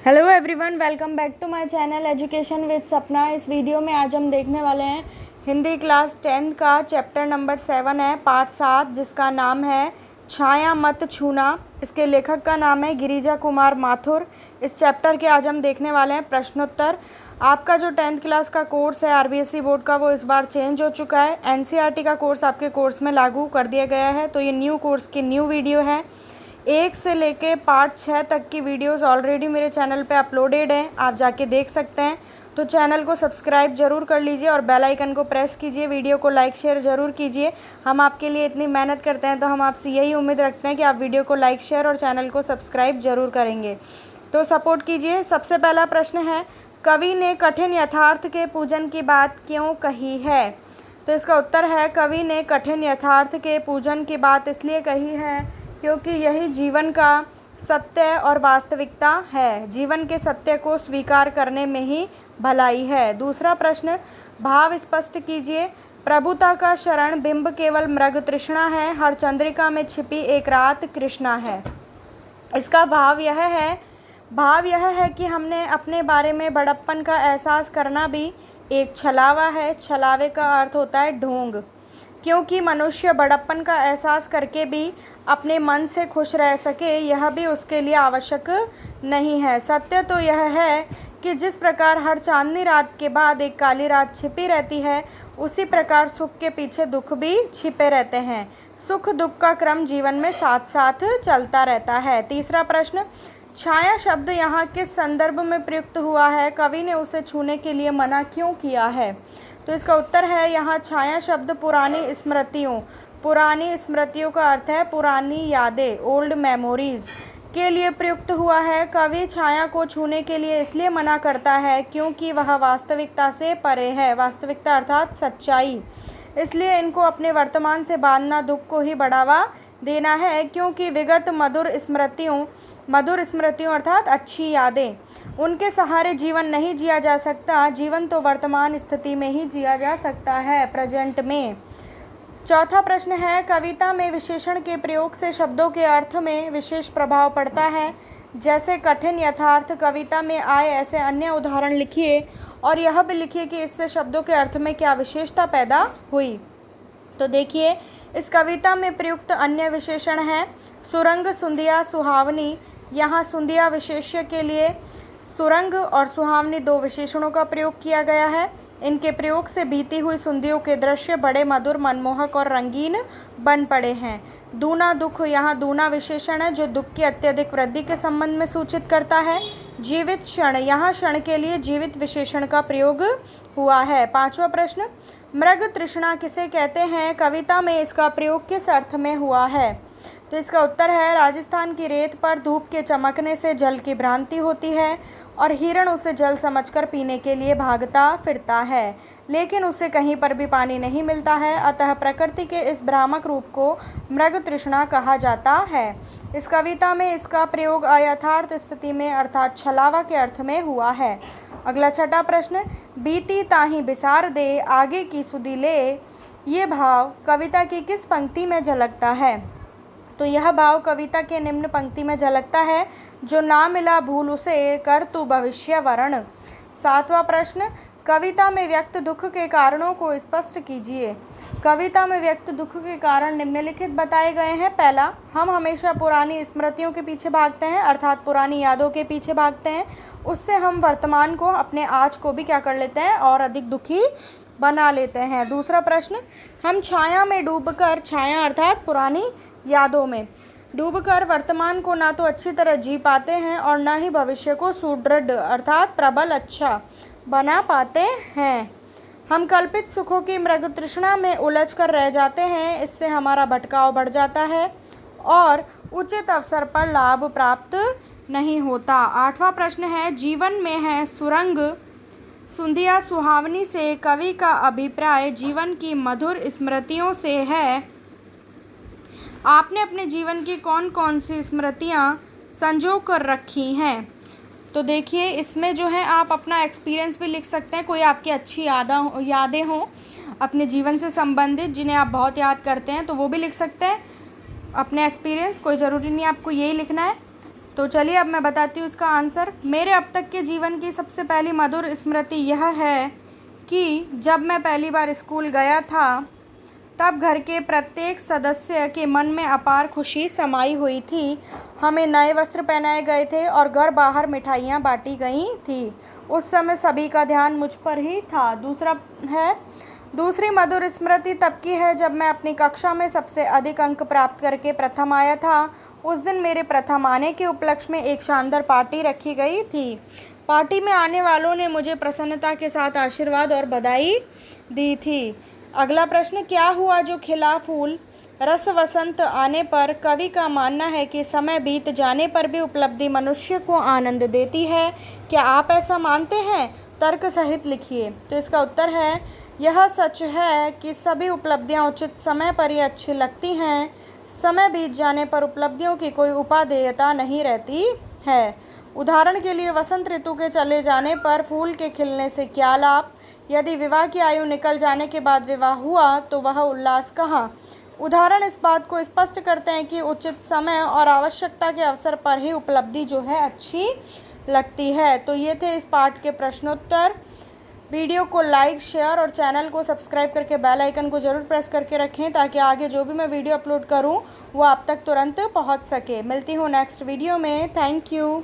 Hello everyone, welcome back to my channel education with Sapna. इस video में आज हम देखने वाले हैं हिंदी क्लास 10 का चैप्टर नंबर 7 है, पार्ट 7, जिसका नाम है छाया मत छूना। इसके लेखक का नाम है गिरिजा कुमार माथुर। इस चैप्टर के आज हम देखने वाले हैं प्रश्नोत्तर। आपका जो 10th क्लास का कोर्स है आरबीएसई बोर्ड का, वो इस बार चेंज हो चुका है। एनसीईआरटी का कोर्स आपके कोर्स में लागू कर दिया गया है, तो ये न्यू कोर्स की न्यू वीडियो है। 1 से लेके पार्ट 6 तक की वीडियोस ऑलरेडी मेरे चैनल पे अपलोडेड हैं, आप जाके देख सकते हैं। तो चैनल को सब्सक्राइब ज़रूर कर लीजिए और बेल आइकन को प्रेस कीजिए। वीडियो को लाइक शेयर ज़रूर कीजिए। हम आपके लिए इतनी मेहनत करते हैं, तो हम आपसे यही उम्मीद रखते हैं कि आप वीडियो को लाइक शेयर और चैनल को सब्सक्राइब ज़रूर करेंगे। तो सपोर्ट कीजिए। सबसे पहला प्रश्न है, कवि ने कठिन यथार्थ के पूजन की बात क्यों कही है? तो इसका उत्तर है, कवि ने कठिन यथार्थ के पूजन की बात इसलिए कही है क्योंकि यही जीवन का सत्य और वास्तविकता है। जीवन के सत्य को स्वीकार करने में ही भलाई है। दूसरा प्रश्न, भाव स्पष्ट कीजिए। प्रभुता का शरण बिंब केवल मृग तृष्णा है, हर चंद्रिका में छिपी एक रात कृष्णा है। इसका भाव यह है कि हमने अपने बारे में बड़प्पन का एहसास करना भी एक छलावा है। छलावे का अर्थ होता है ढोंग। क्योंकि मनुष्य बड़प्पन का एहसास करके भी अपने मन से खुश रह सके, यह भी उसके लिए आवश्यक नहीं है। सत्य तो यह है कि जिस प्रकार हर चांदनी रात के बाद एक काली रात छिपी रहती है, उसी प्रकार सुख के पीछे दुख भी छिपे रहते हैं। सुख दुख का क्रम जीवन में साथ साथ चलता रहता है। तीसरा प्रश्न, छाया शब्द यहाँ किस संदर्भ में प्रयुक्त हुआ है? कवि ने उसे छूने के लिए मना क्यों किया है? तो इसका उत्तर है, यहाँ छाया शब्द पुरानी स्मृतियों का अर्थ है पुरानी यादें, ओल्ड मेमोरीज के लिए प्रयुक्त हुआ है। कवि छाया को छूने के लिए इसलिए मना करता है क्योंकि वह वास्तविकता से परे है। वास्तविकता अर्थात सच्चाई। इसलिए इनको अपने वर्तमान से बांधना दुख को ही बढ़ावा देना है, क्योंकि विगत मधुर स्मृतियों अर्थात अच्छी यादें, उनके सहारे जीवन नहीं जिया जा सकता। जीवन तो वर्तमान स्थिति में ही जिया जा सकता है, प्रेजेंट में। चौथा प्रश्न है, कविता में विशेषण के प्रयोग से शब्दों के अर्थ में विशेष प्रभाव पड़ता है। जैसे कठिन यथार्थ कविता में आए ऐसे अन्य उदाहरण लिखिए और यह भी लिखिए कि इससे शब्दों के अर्थ में क्या विशेषता पैदा हुई। तो देखिए, इस कविता में प्रयुक्त अन्य विशेषण हैं सुरंग, सुंदिया, सुहावनी। यहाँ सुंदिया विशेष्य के लिए सुरंग और सुहावनी दो विशेषणों का प्रयोग किया गया है। इनके प्रयोग से बीती हुई सुंदियों के दृश्य बड़े मधुर, मनमोहक और रंगीन बन पड़े हैं। दूना दुख, यहाँ दूना विशेषण है जो दुख की अत्यधिक वृद्धि के संबंध में सूचित करता है। जीवित क्षण, यहाँ क्षण के लिए जीवित विशेषण का प्रयोग हुआ है। पांचवा प्रश्न, मृग तृष्णा किसे कहते हैं? कविता में इसका प्रयोग किस अर्थ में हुआ है? तो इसका उत्तर है, राजस्थान की रेत पर धूप के चमकने से जल की भ्रांति होती है और हिरण उसे जल समझकर पीने के लिए भागता फिरता है, लेकिन उसे कहीं पर भी पानी नहीं मिलता है। अतः प्रकृति के इस भ्रामक रूप को मृग तृष्णा कहा जाता है। इस कविता में इसका प्रयोग अयथार्थ स्थिति में अर्थात छलावा के अर्थ में हुआ है। अगला छठा प्रश्न, बीती ताही बिसार दे आगे की सुधि ले, ये भाव कविता की किस पंक्ति में झलकता है? तो यह भाव कविता के निम्न पंक्ति में झलकता है, जो ना मिला भूल उसे कर तू भविष्य वरण। सातवां प्रश्न, कविता में व्यक्त दुख के कारणों को स्पष्ट कीजिए। कविता में व्यक्त दुख के कारण निम्नलिखित बताए गए हैं। पहला, हम हमेशा पुरानी स्मृतियों के पीछे भागते हैं, अर्थात पुरानी यादों के पीछे भागते हैं। उससे हम वर्तमान को, अपने आज को भी क्या कर लेते हैं, और अधिक दुखी बना लेते हैं। दूसरा प्रश्न, हम छाया में डूबकर, छाया अर्थात पुरानी यादों में डूबकर वर्तमान को ना तो अच्छी तरह जी पाते हैं और न ही भविष्य को सुदृढ़ अर्थात प्रबल अच्छा बना पाते हैं। हम कल्पित सुखों की मृग तृष्णा में उलझ कर रह जाते हैं। इससे हमारा भटकाव बढ़ जाता है और उचित अवसर पर लाभ प्राप्त नहीं होता। आठवां प्रश्न है, जीवन में है सुरंग, सुंदिया, सुहावनी से कवि का अभिप्राय जीवन की मधुर स्मृतियों से है। आपने अपने जीवन की कौन कौन सी स्मृतियाँ संजो कर रखी हैं? तो देखिए, इसमें जो है आप अपना एक्सपीरियंस भी लिख सकते हैं। कोई आपकी अच्छी यादें हों अपने जीवन से संबंधित, जिन्हें आप बहुत याद करते हैं, तो वो भी लिख सकते हैं अपने एक्सपीरियंस। कोई ज़रूरी नहीं आपको यही लिखना है। तो चलिए अब मैं बताती हूँ इसका आंसर। मेरे अब तक के जीवन की सबसे पहली मधुर स्मृति यह है कि जब मैं पहली बार स्कूल गया था तब घर के प्रत्येक सदस्य के मन में अपार खुशी समाई हुई थी। हमें नए वस्त्र पहनाए गए थे और घर बाहर मिठाइयाँ बांटी गई थी। उस समय सभी का ध्यान मुझ पर ही था। दूसरी मधुर स्मृति तब की है जब मैं अपनी कक्षा में सबसे अधिक अंक प्राप्त करके प्रथम आया था। उस दिन मेरे प्रथम आने के उपलक्ष्य में एक शानदार पार्टी रखी गई थी। पार्टी में आने वालों ने मुझे प्रसन्नता के साथ आशीर्वाद और बधाई दी थी। अगला प्रश्न, क्या हुआ जो खिला फूल? रस वसंत आने पर कवि का मानना है कि समय बीत जाने पर भी उपलब्धि मनुष्य को आनंद देती है। क्या आप ऐसा मानते हैं? तर्क सहित लिखिए। तो इसका उत्तर है, यह सच है कि सभी उपलब्धियां उचित समय पर ही अच्छी लगती हैं। समय बीत जाने पर उपलब्धियों की कोई उपादेयता नहीं रहती है। उदाहरण के लिए वसंत ऋतु के चले जाने पर फूल के खिलने से क्या लाभ? यदि विवाह की आयु निकल जाने के बाद विवाह हुआ तो वह उल्लास कहाँ? उदाहरण इस बात को स्पष्ट करते हैं कि उचित समय और आवश्यकता के अवसर पर ही उपलब्धि जो है अच्छी लगती है। तो ये थे इस पाठ के प्रश्नोत्तर। वीडियो को लाइक, शेयर और चैनल को सब्सक्राइब करके बेल आइकन को ज़रूर प्रेस करके रखें ताकि आगे जो भी मैं वीडियो अपलोड करूं वो आप तक तुरंत पहुंच सके। मिलती हूं नेक्स्ट वीडियो में। Thank you.